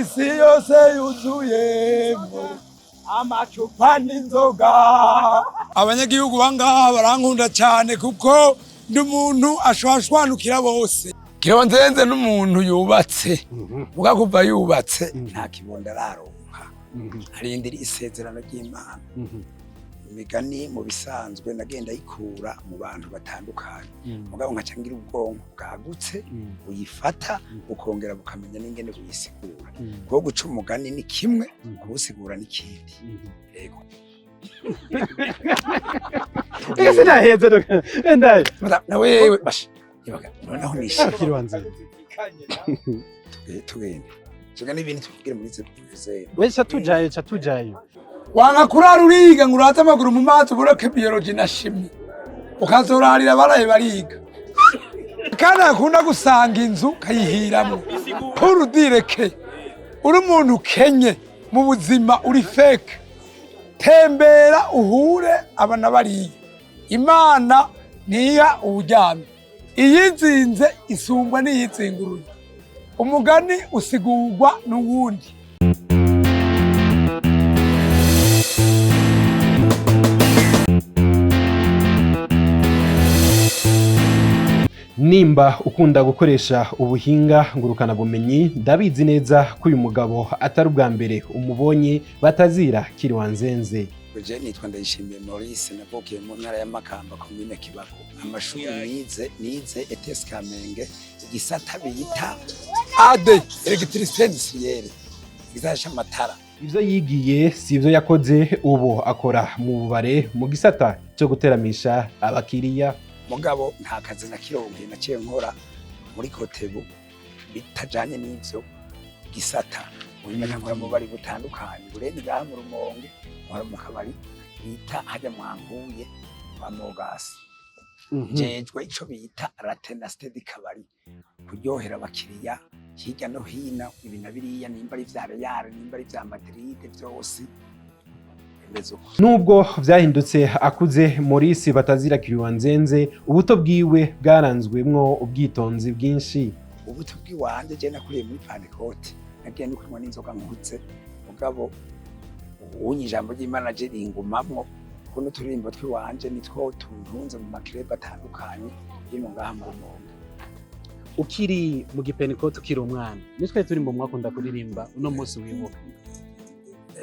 isi yose yuzuyemo amacupa n'inzoga. Abanyagihugu bangaha barankunda cyane kuko ndi umuntu ashwashwanukira bose. Kiriwanzenze n'umuntu yubatse, muga kuva yubatse nta kibondo araronka, arindira isezerano ry'Imana. Imigani mu bisanzwe nagenda ayikura mu bantu batandukanye, mugabo nkaca ngira ubwonko bwagutse uyifata ukongera bukamenya n'ingene buyisigura. Kuko guca umugani ni kimwe, kuwusigura n'ikindi. Yego. Ese naheze ndaye. Na wewe basha. Noneho nishimye. Kiriwanzenze. Tugende. Tugende ibintu tubwire muri ze. Wese tujayo. Wanga kurara uriga ngo urate amaguru mu mazi uburoke biology na shimi ukazorarira baraye bariga kandi akunda gusanga inzu kayihiramo purudireke uri umuntu kenye mu buzima uri fake tembera uhure abana bariye Imana niya uburyamye iyizinze isungwa n'iyizinguruye umugani usigurwa n'uwundi. Nimba ukunda gukoresha ubuhinga ngurukana bumenyi ndabizi neza ko uyu mugabo atari ubwa mbere umubonye batazira Kiriwanzenze. Je nitwa Ndayishimiye Maurice navukiye mu ntara ya Makamba komine Kibago. Amashuri nize ETS Kamenge igisata bita AD Electricité industrielle izasha amatara. Ivyo yigiye si ivyo yakoze ubu akora mu bubare mu gisata cyo guteramisha abakiriya. Mugabo nta kazi na kironke naciye nkora muri Kotebu bitajanye n'ivyo gisata urimenya nkora mu bari butandukanye bureni gaha mu Rumonge nkora mu kabari bita hajya mwanguye bamogasi jejwe ico bita ratena steady kabari kuryohera abakiriya hirya no hino ibintu biriya nimba ari vya Real nimba ari vya Madrid vyose. Nubwo vyahindutse akuze Maurice batazira Kiriwanzenze ubuto bwiwe bwaranzwemwo ubwitonzi bwinshi. Ubuto bwiwanje je nakuriye muri Pantecote nagiye no kunywa n'inzoga nkutse mugabo unyijambo ry'Imana je ringumamwo kuno turirimbo twiwanje nitwo tuntunze mu makreba atandukanye yino ngaha mu Rumonge. Ukiri mu Pantecote ukiri umwana nitwe turimbo mwakunda kuririmba uno munsi wibuka.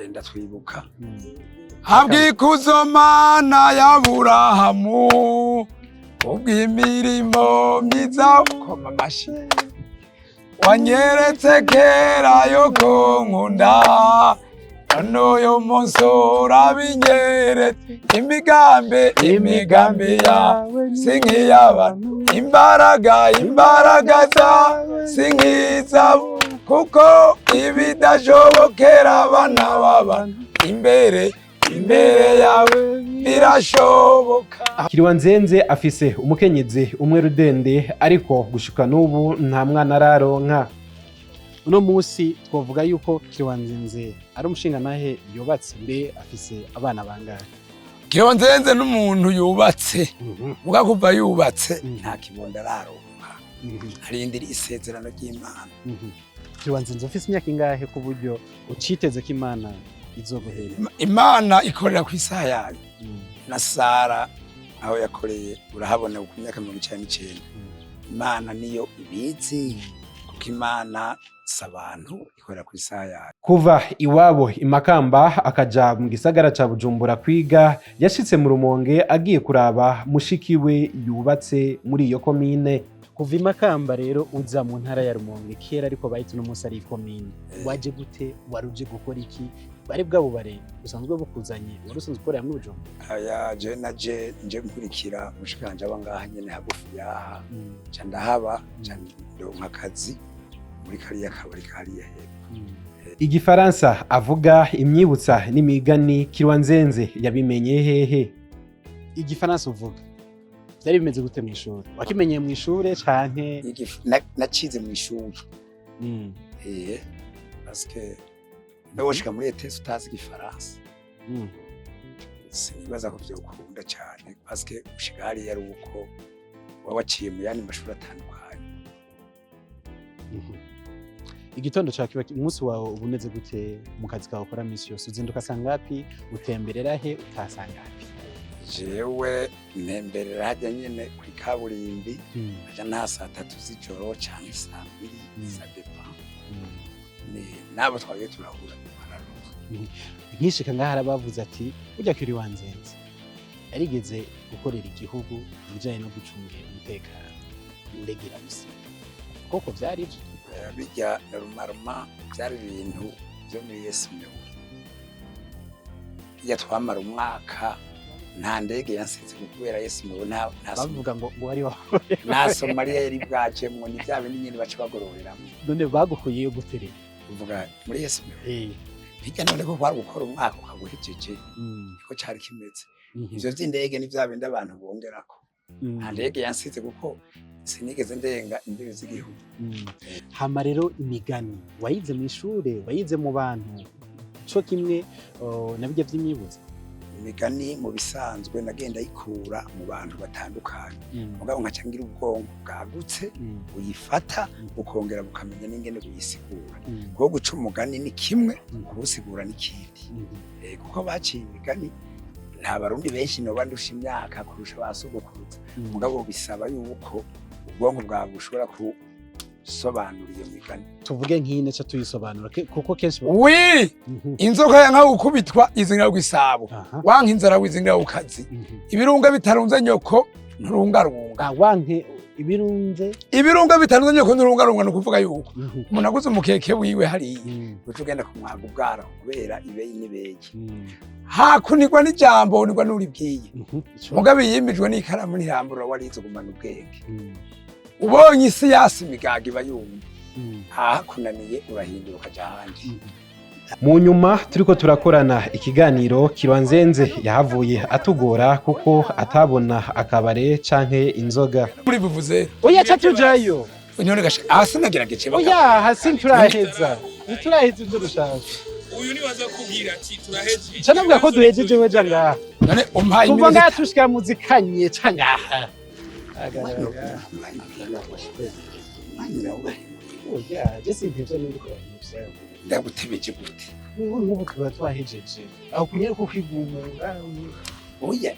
Ndatwibuka habwikuzo Mana ya Aburahamu ubw'imirimo myiza koma amashi wanyeretse kera yo kunkunda none uyu munsi urabinyeretse imigambi yawe si nk'iy'abantu imbaraga zawe si nk'izabo kuko ibidashobokera abana b'abantu imbere yawe birashoboka. Kiriwanzenze afise umukenyezi umwe rudende ariko gushika n'ubu nta mwana araronka. Uno munsi twovuga yuko Kiriwanzenze ari umushinga nahe yubatse mbe afise abana bangahe? Kiriwanzenze n'umuntu yubatse muga kuva yubatse nta kibondo araronka arindira isezerano ry'Imana. Kiriwanzenze ufise imyaka ingahe ku buryo uciteze ko Imana izoguhera? Imana ikorera ku isaha yayo. Na Sara aho yakoreye urahabona ku myaka 99. Imana niyo ibizi kuko Imana sabantu ikorera ku isaha yayo. Kuva iwabo imakamba akaja mu gisagara ca Bujumbura kwiga yashitse mu Rumonge agiye kuraba mushikiwe yubatse muri iyo komine. Kuva imakamba rero uza mu ntara ya Rumonge kera ariko bahita no munsi ari komine. Waje gute waruje gukora iki? Bari bwabo bare usanzwe bukuzanye warusanzwe ukorera mu Bujumbura? Aya je naje nje nkurikira mushikanje abangaha nyene hagufi yaha. Ca ndahaba ca ndonka akazi muri kariya kabari kariya hepfo. Igifaransa avuga imyibutsa n'imigani Kiriwanzenze yabimenye hehe? Igifaransa uvuga byari bimeze gute mu ishuri? Wakimenyeye mu ishuri canke? Nacize mu ishuri. Parce que woshika muri ETS utazi Igifaransa. Sinibaza ko vyokunda cyane parce que ushika hari yari uko waciye mu yandi mashuri atandukanye. igitondo cyawe kiba umunsi wawe ubuneze gute mu kazi kawe ukora minsi yose uzinduka sangapi utemberera he utasangapi jewe ntemberera hajya nyene kw'ikaburimbi aja nta saa 3 z'ijoro canke saa 2 ça dépend nabo twagiye turahura nkishika ngaha arabavuze ati burya KIRIWANZENZE yarigeze gukorera igihugu ibijanye no gucungira umutekano ndegera gusa koko vyari bijya rumaruma byari ibintu byo muri Yesu ya twamara umwaka nta ndege yansize kubera Yesu nta bavuga ngo wari na Somalia yari bwacemwo ni bya bintu nyine baca bagororeramo none bagukuye yo guterera uvuga muri Yesu bijya none ko kwari gukora umwaka ukaguhejeje niko cari kimeze ivyo vy'indege ni bya bindi abantu bongerako nta ndege yansize kuko sinigeze ndenga imbibi z'igihugu hama rero imigani wayize mu ishure wayize mu bantu co kimwe nabijya vy'imyibuzo imigani mu bisanzwe nagenda ayikura mu bantu batandukanye mugabo nkaca ngira ubwonko bwagutse uyifata ukongera bukamenya n'ingene buyisigura kuko guca umugani ni kimwe kubusigura n'ikindi kuko baciye imigani nta barundi benshi noba ndusha imyaka kurusha basogokuruza mugabo bisaba yuko ubwonko bwawe bushobora gusobanura iyo migani tuvuge nk'ine ca tuyisobanura kuko kenshi inzoka yanka gukubitwa izingira gwisabo wanka inzara wizingira ukazi ibirunga bitarunze nyoko nturungarunga wanke ibirunga bitarunze nyoko nturungarunga no kuvuga yuko umuntu aguze umukeke wiwe hariya ugenda kumwaga ubwara kubera ibeyi n'ibeki hakunirwa n'ijambo nirwa n'uribwiye mugabe yimijwe n'ikaramu n'irambura warize gumana ubwenge ubonye isi yasi imigaga iba yumva hakunaniye urahindura ukaja ahandi mu nyuma turiko turakorana ikiganiro KIRIWANZENZE yahavuye atugora kuko atabona akabare canke inzoga muri bivuze oya ca tujayo unyone gashe hasi nagerageje oya hasi turaheza ibyo dushaka uyu ni waza kubwira ati turaheje cyane bwa ko duhejeje we janga none umpaye imwe tuvuga ngatushika muzikanye canga oya jesi ntije n'uko ndagutebeje gute nk'ubu tuba twahejeje aho kunyera ko kwigumura oya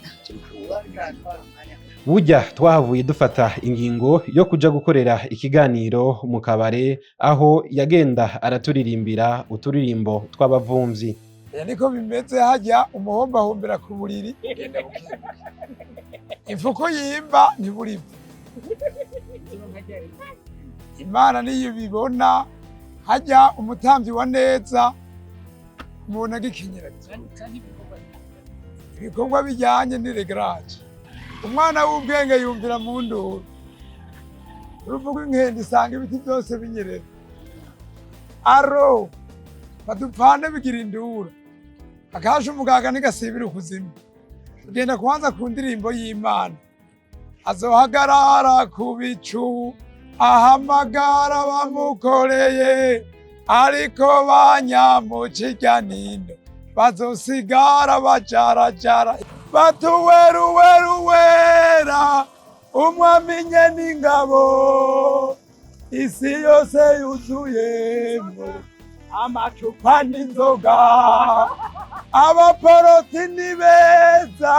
burya twahavuye dufata ingingo yo kuja gukorera ikiganiro mu kabare aho yagenda araturirimbira uturirimbo tw'abavumvyi niko bimeze hajya umuhomba hombera ku buriri imfuko yimba ntiburiva Imana niyo bibona hajya umutamvyi wa neza mubona gikinyera ibikorwa bijyanye n'iregrage umwana w'ubwenge yumvira mu nduru uruvuga inkende isanga ibiti byose binyerera aro badupfane bigira indura akaje umugaga ntigasibira ukuzimu ugenda kubanza ku ndirimbo y'Imana azohagarara ku bicu ahamagara bamukoreye ariko banyamukiryanino bazosigara bajarajara batuweruweruwera umwamenye n'ingabo isi yose yuzuyemo amacupa n'inzoga abaporoti ni beza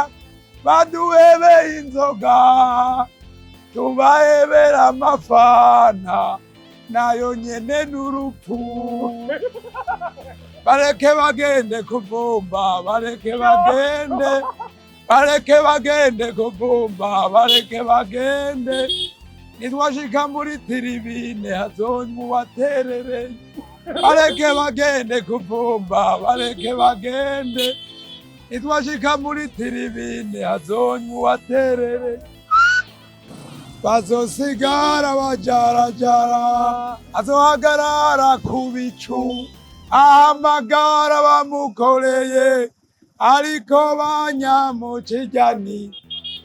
baduhebeye inzoga tubahebera amafana nayo nyene n'urupfu bareke bagende kuvumba bareke bagende kuvumba bareke bagende nitwashika muri tiribine hazonywa uwaterereye bareke bagende kuvumba bareke bagende nitwashika muri tiribine hazonywa uwaterereye bazosigara bajarajara azohagarara ku bicu ahamagara bamukoreye ariko banyamukiryanino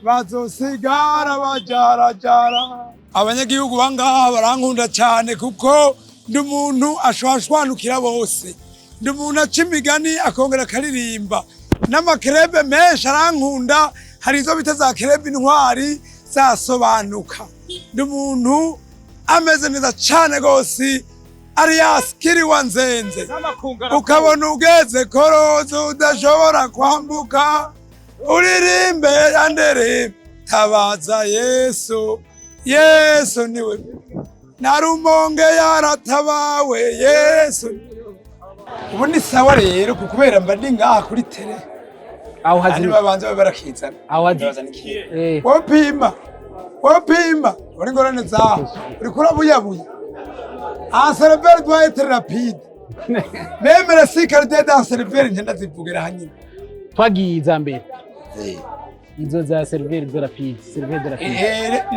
bazosigara bajarajara abanyagihugu bangaha barankunda cyane kuko ndi umuntu ashwashwanukira bose ndi umuntu aca imigani akongera akaririmba n'amakerebe menshi arankunda hari izo bita za kerebe intwari zasobanuka ndi umuntu ameze neza cyane gose alias KIRIWANZENZE ukabona ugeze korozi udashobora kwambuka uririmbe yandere tabaza Yesu Yesu niwe na Rumonge yaratabawe Yesu. Ubu ni sawa rero kubera mba ndi ngaha kuri tele aho hazi babanza barakizana aho hazi wopima uri ngorane zaho uri kurabuyabuye un serveur doit être rapide même la sécurité d'un serveur ngenda zivugira hanyine twagiye izambere izo za serveur de rapide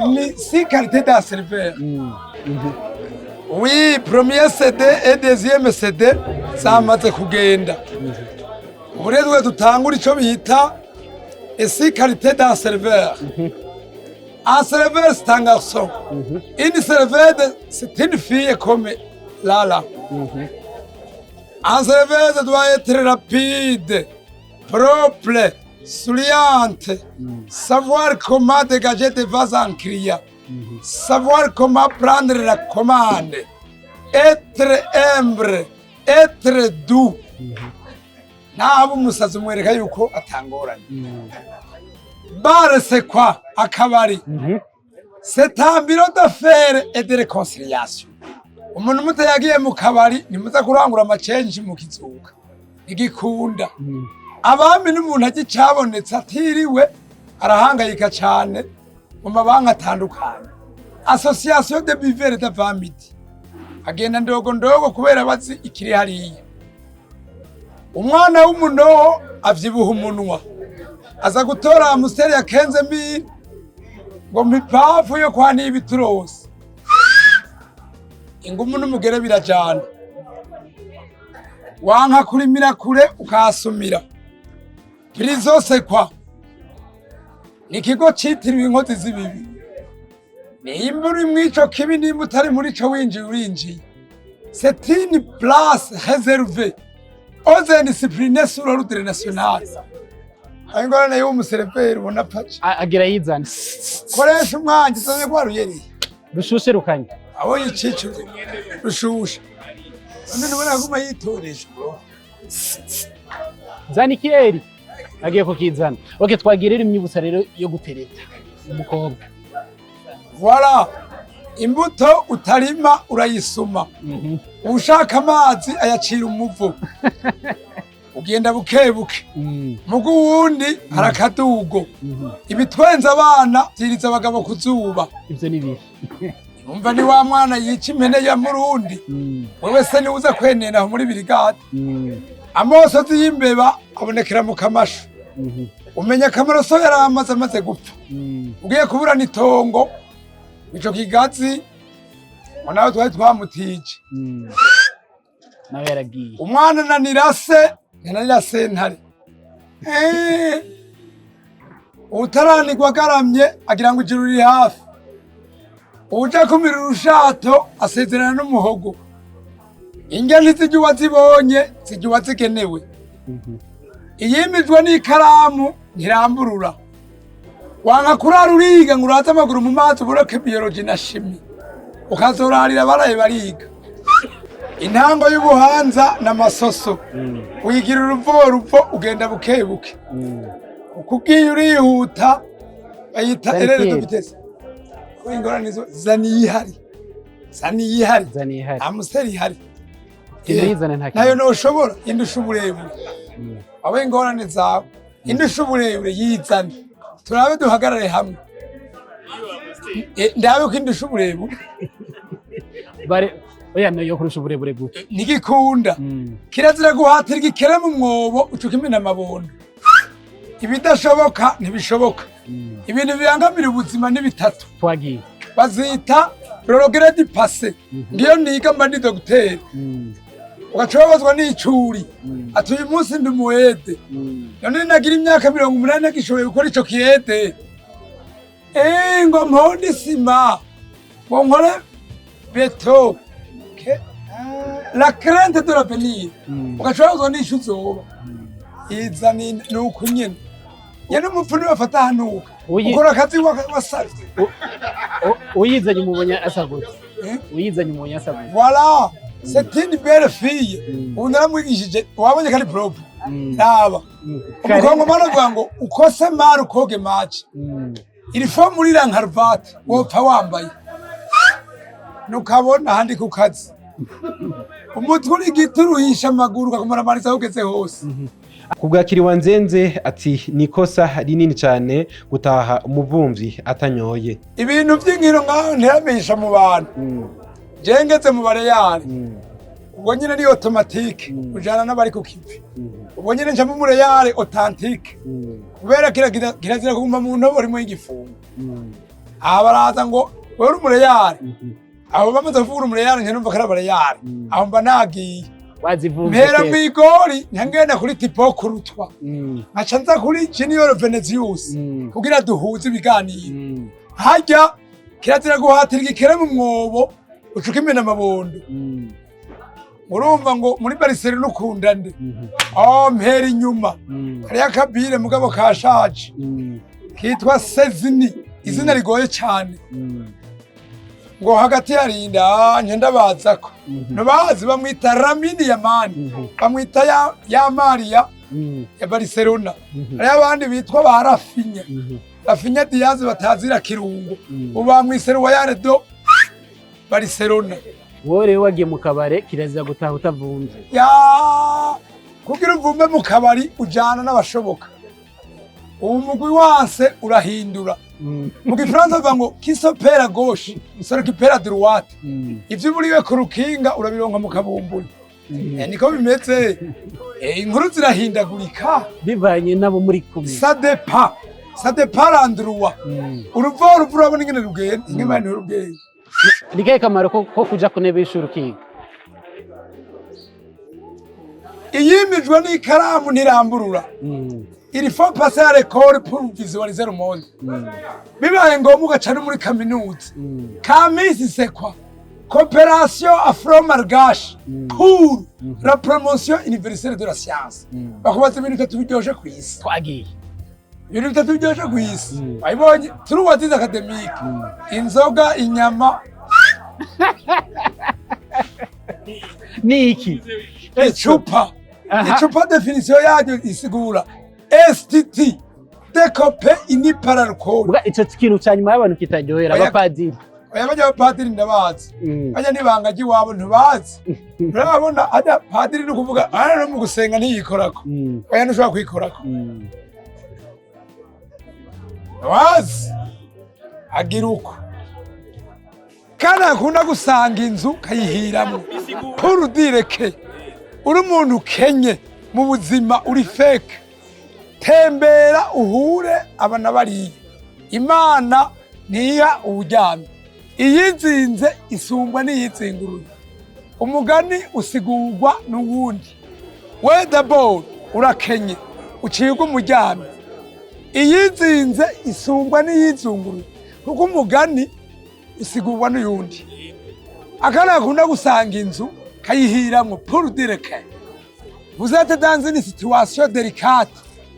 ni sécurité d'un serveur. Oui, premier CD et deuxième CD zamaze kugenda. Uburedwe dutangura ico bita sécurité d'un serveur. Un serveur c'est un garçon. Une serveuse c'est une fille comme Lala. Un serveur doit être rapide, propre, souriante, savoir comment dégager des vases en criant, savoir comment prendre la commande, être humble, être doux. Nabo umusazi umwereka yuko atangoranye. Bare c'est quoi? Akabari. C'est un bureau d'affaires et de réconciliation. Umuntu muto yagiye mu kabari nimuza kurangura amacenji mu kizuka. Igikunda. Abami n'umuntu agicabonetse atiriwe arahangayika cyane mu mabanki atandukanye. Association de buveurs de Bamwita. Agenda ndogo kubera bazi ikiri hariya. Umwana w'umunoho avyibuha umunwa. Aza gutora amusiteri ya 15,000 ngo mipafu yo kwa n'ibiturose. Ingumu n'umugere birajana. Wanka kurimira kure ukasumira. Prison c'est quoi? Ni ikigo citiriwe inkozi z'ibibi. Nimba uri mwico kibi nimba utari muri co winjiye. C'est une place réservée aux indisciplinés sur l'ordre national. Ayingorane y'umusereperi ubona pace. agira yizana. Koresha umwanya uzanye kwa ruyeri. Rushushe rukanye. Abo yiciciro rushushe. None nubona kuma yitoresha. Zanikiyeri agiye kukizana. Okay, twagirira imyibutsa rero yo gutereta umukobwa. Voilà. Imbuto utarima urayisuma. Ushaka amazi ayacira umuvu. Ugenda bukebuke. Mugu wundi harakadugo. Ibitwenza abana byiriza abagabo kuzuba. Ivyo ni bihe. Umva ni wa mwana yica impene ya Murundi. Wewe se ni uza kwenena muri birigade. Amosozi y'imbeba abonekera mu kamasho. Umenya kamaraso yaramaze amaze gupfa. Ugiye kubura nitongo. Ico kigazi nawe twari twamutije. Nawe yaragiye. Umwana nanirase ntare. Utaranigwa agaramye agira ngo ijuru riri hafi. Uja kumira urushato asezerana n'umuhogo. Indya ntizijya zibonye zijya zigenewe. Iyimijwe n'ikaramu ntiramburura. Wanka kurara uriga ngo uraze amaguru mu mazi uburoke biology na chimie. Ukazorarira baraye bariga. Intango y'ubuhanza n'amasoso. Wigira uruvo ugenda bukebuke. Ukubwiye urihuta bayita erere de vitesse. Ingorane nizo zaniyihari. Amuseri ihari. Kinizana nta. Nayo noshobora indusha uburebure. Abe ingorane zawe indusha uburebure yizana. Turabe duhagarare hamwe. Ndabe ko indusha uburebure. Bare oya no kurusha uburebure gute. Nigikunda. Kirazira guhatira igikere mu mwobo ucukimena amabondo. Ibidashoboka ntibishoboka. Ibintu birangamira ubuzima ni bitatu. Twagiye. Bazita prorogere di passé. Ngiyo niga mba ndi docteur. Ugacobozwa n'icuri. Ati uyu munsi ndi muede. None nagira imyaka 80 gishoboye gukora ico kiyede. Ngo mpondi sima. Ngo nkore beto. La crainte de l'avenir. Ugacobozwa n'icyo uzoba. Iza ni ukunyene. Yene umupfuni bafata hanuka. Ukora akazi wasavye. Uyizanye umubonye asagutse. Uyizanye umubonye asagutse. Voilà. c'est une belle fille ubu naramwigishije wabonye kari propre raba umukongo mana avuga ngo ukose mari ukoge maci il faut murira nka ruvati wopfa wambaye nukabona handi ku kazi umutwe uri gituruhisha amaguru ukakumara marisa aho ugeze hose. Kubwa Kiriwanzenze ati nikosa rinini cyane gutaha umuvumvyi atanyoye. Ibintu by'inkino ngaho nteramisha mu bantu jengeze mu bareyari ubwo nyine ni automatique ujana n'abari ku kivi ubwo nyine nca mu mureyari authentique kubera kirazira kuguma mu ntobo rimwe y'igifungo aha baraza ngo wewe umureyari aho bamaze kuvuga umureyari nje numva kari abareyari aho mba nagiye mpera mw'igori ntangenda kuri tipo kurutwa nkaca nza kuri junior Venetius kugira duhuze ibiganiro harya kirazira guhatira igikere mu mwobo ucuka imena amabondo urumva ngo muri Barcelona ukunda nde mpera inyuma kariya kabire mugabo kashaje kitwa Sezini izina rigoye cyane ngo hagati yarinda nje ndabazako ntubazi bamwita Ramini ya mani bamwita ya Maria ya Barcelona ari abandi bitwa ba Rafinya Diaz batazira kirungo ubamwisere wa yare do Barcelona wore wagiye mu kabare kirazira gutaha utavumvye ya kugira umvumbe mu kabari ujana n'abashoboka ubu mugwi wanse urahindura mu gifaransa bavuga ngo kisopera gauche sora kipera droite ivyo buriwe ku rukinga urabironka mu kabumburi niko bimeze inkuru zirahindagurika bivanye nabo muri kumwe ça dépend l'endroit uruvo urabona ingene rugenda ingene rugenda nikaye kamaro ko kuja kunebe y'ishuri ukiga iyimijwe n'ikaramu ntiramburura il faut passer à l'école pour visualiser le monde bibaye ngombwa ugaca no muri kaminuza kamisi c'est quoi coopération afro-malgache pour la promotion universelle de la science bakubaza ibintu bitatu biryoshye ku isi twagiye ibintu bitatu biryoshye ku isi wabibonye turi watize academique inzoga inyama niki icupa definition yaryo isigura STT découpé ini par alcool bwa ico kintu cyanyuma y'abantu kitaryohera abapadiri bajya abapadiri ndabazi bajya nibanga giwabo ntubazi urabona ada padiri no kuvuga no mu gusenga ntiyikorako oya ntushobora kwikorako wazi agira uko kana akunda gusanga inzu kayihiramwo pour dire que uri umuntu kenye mu buzima uri fake tembera uhure abana bariye imana niya uburyamye iyizinze isumbwa n'iyizinguruye umugani usigurwa n'uwundi we d'abord urakenye ucibwa umuryamye iyizinze isumbwa n'iyizunguruye kuko umugani usigurwa n'uyundi akana akunda gusanga inzu kayihiramwo pour dire que vous êtes dans une situation délicate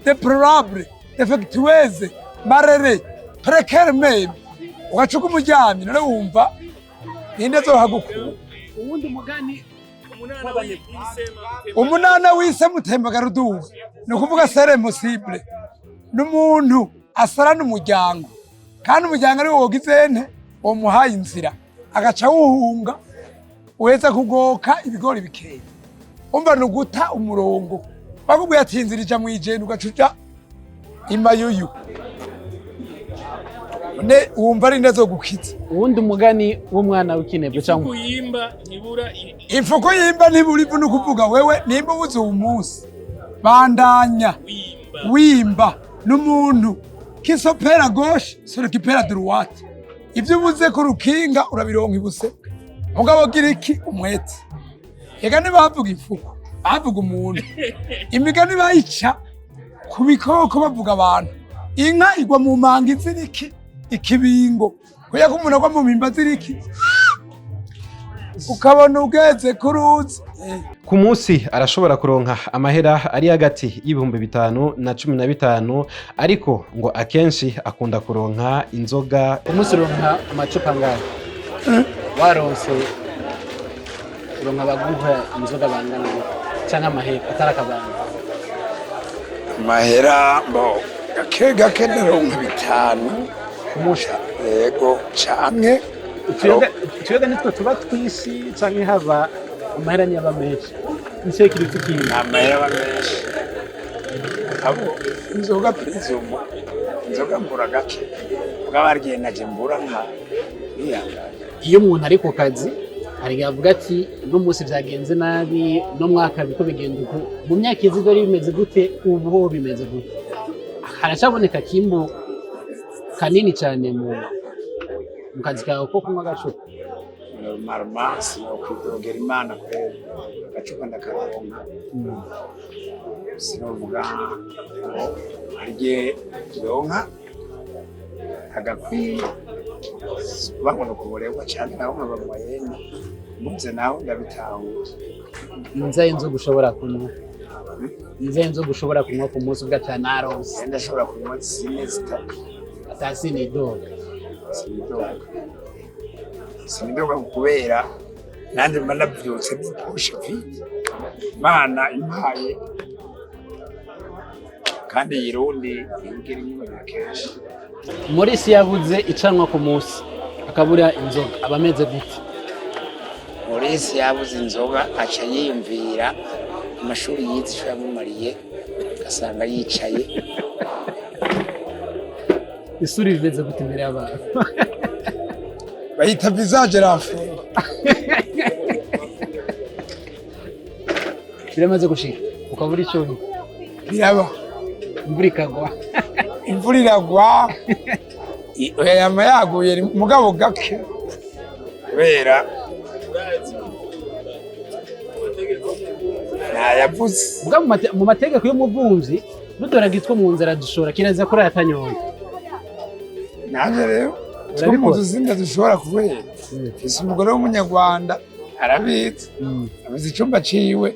déplorable, défectueuse, marere, précaire même. Ugacuka umuryamye none wumva ninde zohagukura. Uwundi mugani umunana wise mutembagara uduga ni ukuvuga c'est impossible n'umuntu asarana umuryango kandi umuryango ari wogize nte umuhaye inzira agaca wuhunga uheza kugoka ibigori bikeye umva nuguta umurongo bakubwiye ati inzira ija mwijenda ugacuja imayuyu ne wumva ari ndazo gukiza uwundi umugani w'umwana w'ikinebwe cyangwa ifuko yimba ntibura ivu no kuvuga wewe nimba ubuze umunsi bandanya wimba n'umuntu kisopera gauche sur kipera droite ivyo ubuze ku rukinga urabironka ibuse mugabo gira iki umwete ega nibavuga ifuko bavuga umuntu imigani bayica ku bikoko bavuga abantu inka igwa mu manga iziriki ikibingo kuya ko umuntu agwa mu mimba ziriki ukabona ugeze kuruzi ku munsi arashobora kuronka amahera ari hagati y'ibihumbi 5 na 15 ariko ngo akenshi akunda kuronka inzoga umunsi uronka amacupa ngahe waronse uronka abaguha inzoga bangana cyangwa amahera atari akabanga. Amahera mbo gake ndaronka 5 Kumusha. yego canke Tuyoga nitwe tuba twisi canke hava amahera ni aba menshi. Nicyo kiri tukinga. amahera aba menshi abo inzoga prizumo inzoga mbura gake bw'abargiye naje mbura nka niyanganye. Iyo umuntu ari ku kazi hari avuga ati no munsi byagenze nabi no mwaka biko bigenda uko mu myaka izi dore bimeze gute ubu ho bimeze gute. Haracaboneka kimbo kanini cyane mu kazi kawe ko kunywa gacupa. Marmasi no kwidogera Imana kwera gacupa ndakaronka sinovuga harye ronka agakwiye bangona kuborerwa cyane naho nkabamwayene muze naho ndabitahura. Inzaye nzo gushobora kunywa ku munsi ugatana arose ndashobora kunywa 4 atasi ni doga sinidoga kubera nande manavyutse bipushe Imana impaye kandi yirundi ingeri nyuma kenshi. Morisi yavuze icanwa ku munsi akabura inzoga abameze gute. Morisi yabuze inzoga aca yiyumvira amashuri yize ico yamumariye gasanga yicaye. Isuri bimeze gute imbere y'abantu. Bayita visage rafu. Biramaze gushika ukabura ico biraba imvura ikagwa. Imvura iragwa yama yaguye mugabo gake kubera yavuze mu mategeko y'umuvumvyi dutoragitwa mu nzira dushora kiraza kuri atanyoye. Nanje rero two mu tuzinda dushobora kubera ese umugore w'umunyarwanda arabizi abizi icumba ciwe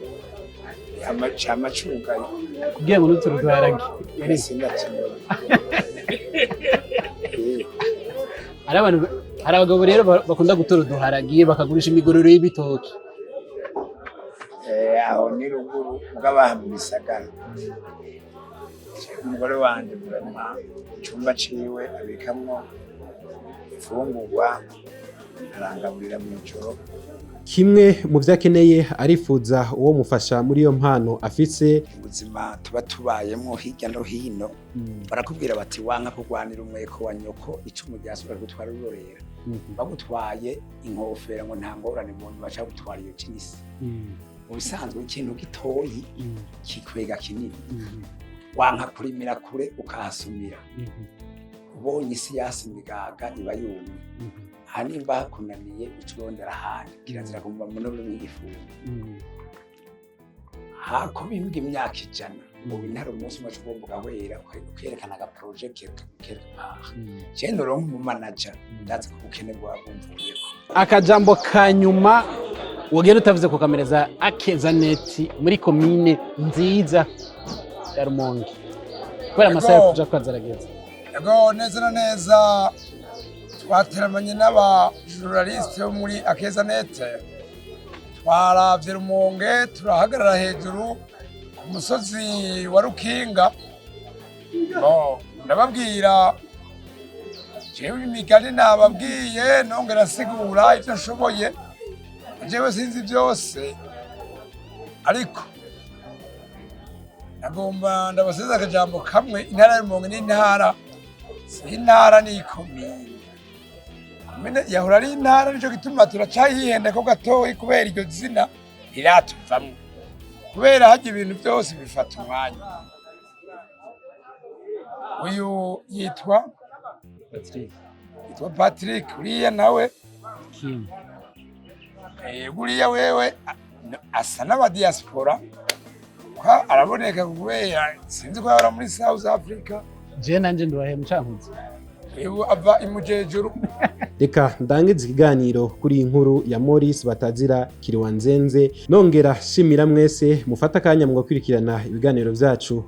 amacugaye kugira ngo n'uturuduharage hari abagabo rero bakunda gutora uduharagiye bakagurisha imigororo y'ibitoki. aho ni ruguru bw'abaha mu bisagara. Umugore wanje murema icumba ciwe abikamwo imfungurwa arangaburira mu ijoro. Kimwe mu vyo akeneye arifuza uwo mufasha muri iyo mpano afise. Ubuzima tuba tubayemwo hirya no hino barakubwira bati wanka kurwanira umweko wa nyoko icumu ryasubira gutwara urorera. Bagutwaye inkofera ngo nta ngorane umuntu baca gutwara iyo kinisi. Ubusanzwe ikintu gitoyi kikwega kinini. Wanka kurimira kure ukahasumira. Ubonye isi yasimigaga iba yumye. Hanimba kunaniye ucurondera ahandi kirazira kumva muno mwigifungo. Hako bimbwa imyaka 100 ubu intara umunsi umwe ugomba wera ukerekana aga project kerekana. Cyane ronka mu manager ndazi ko ukenerwa bumvuyeko. Akajambo kanyuma wogera utavuze ku kamera za Akeza Net muri commune nziza ya Rumonge. Kwera amasaha yo kuja kwanzarageza. Yego neza na neza twateramanye n'aba journaliste bo muri Akeza Net. Twaravye Rumonge turahagarara hejuru ku musozi wa Rukinga. Ndababwira jewe imigani nababwiye nongera sigura ivyo nshoboye. Jewe sinzi byose ariko nagomba ndabaseza akajambo kamwe. Intara ya Rumonge n'intara si intara ni komine. Komine yahora ari intara nico gituma turacahihenda ko gatoyi kubera iryo zina riratuvamwo kubera haje ibintu byose bifata umwanya. Uyu yitwa Patrick uriya nawe buriya wewe asa n'aba diaspora kwa araboneka kubera sinzi ko yara muri South Africa. Je nanje ndwahe mucankuzi ava imujejuru. Reka ndangiza ikiganiro kuri inkuru ya Morisi batazira Kiriwanzenze nongera shimira mwese mufata kanya mwakwirikirana ibiganiro vyacu.